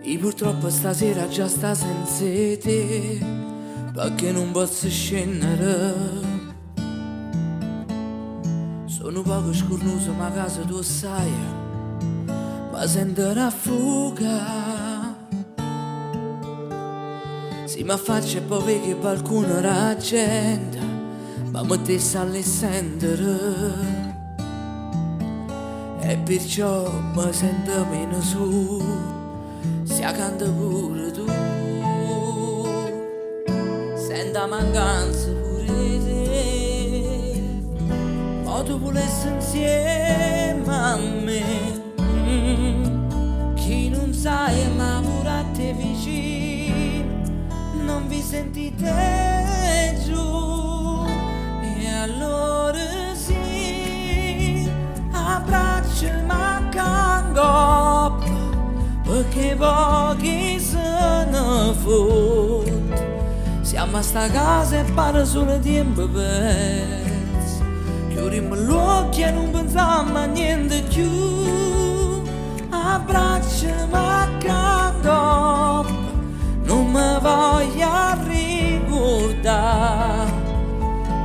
E purtroppo stasera già sta senza te, perché non posso scendere. Sono poco scornuto ma casa tu sai, ma sento una fuga. Se mi affaccio e poi vedo che qualcuno raggenta, ma mi te sta a sentire. E perciò mi sento meno su, sia canta pure tu. Senta mancanza pure te, ma tu volessi insieme a me. Chi non sai ma pure a te vicino, non vi sentite giù. E allora sì, abbraccio ma cango, perché pochi se ne fotte. Siamo a sta casa e pare solo tempo perso. Chiudiamo gli occhi e non pensiamo a niente più. Abbraccio ma cango, non mi voglio ricordare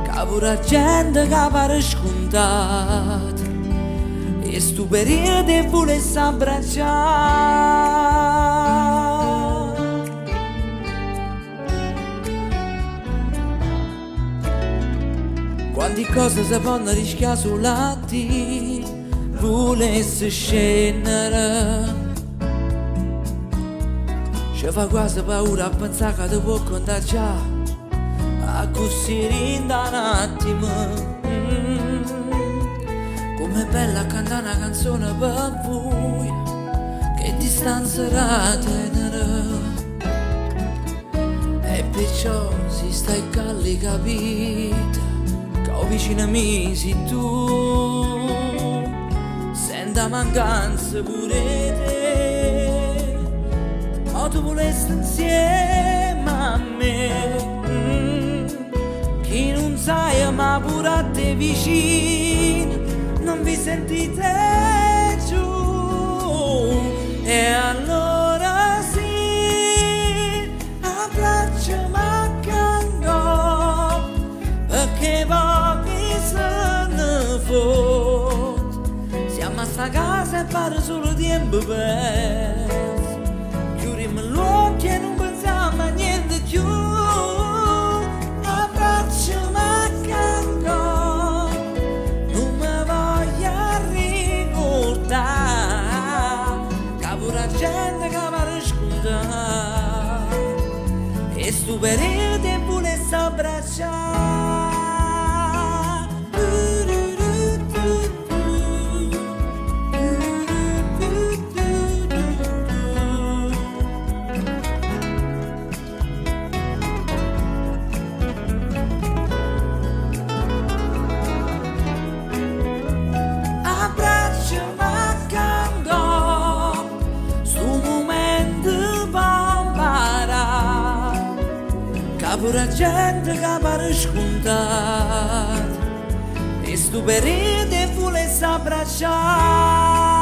che pure gente che pare scontata e sto periodo e volessi abbracciare. Quante cose si possono rischiare sulla te, volessi scendere. Ci fa quasi paura a pensare che ti può contagiare, a così rinda un attimo. Com'è bella cantare una canzone per voi, che distanza era tenere. E perciò si stai calli capita, che ho vicino a me sei tu. Senta mancanza pure te, ma tu volessi insieme a me. Chi non sai ma pure a te vicino, non vi sentite giù. E allora sì, abbraccio ma cango, perché pochi se ne fotte. Siamo a sta casa e pare solo tempo perso. Chiudiamo gli occhi e non pensiamo a niente più. Abbraccio ma cango, non mi voglio ricordare che pure gente che pare scontata e sto periodo e volessi abbracciare. Pure gente che pare scontata e sto periodo e volessi abbracciare.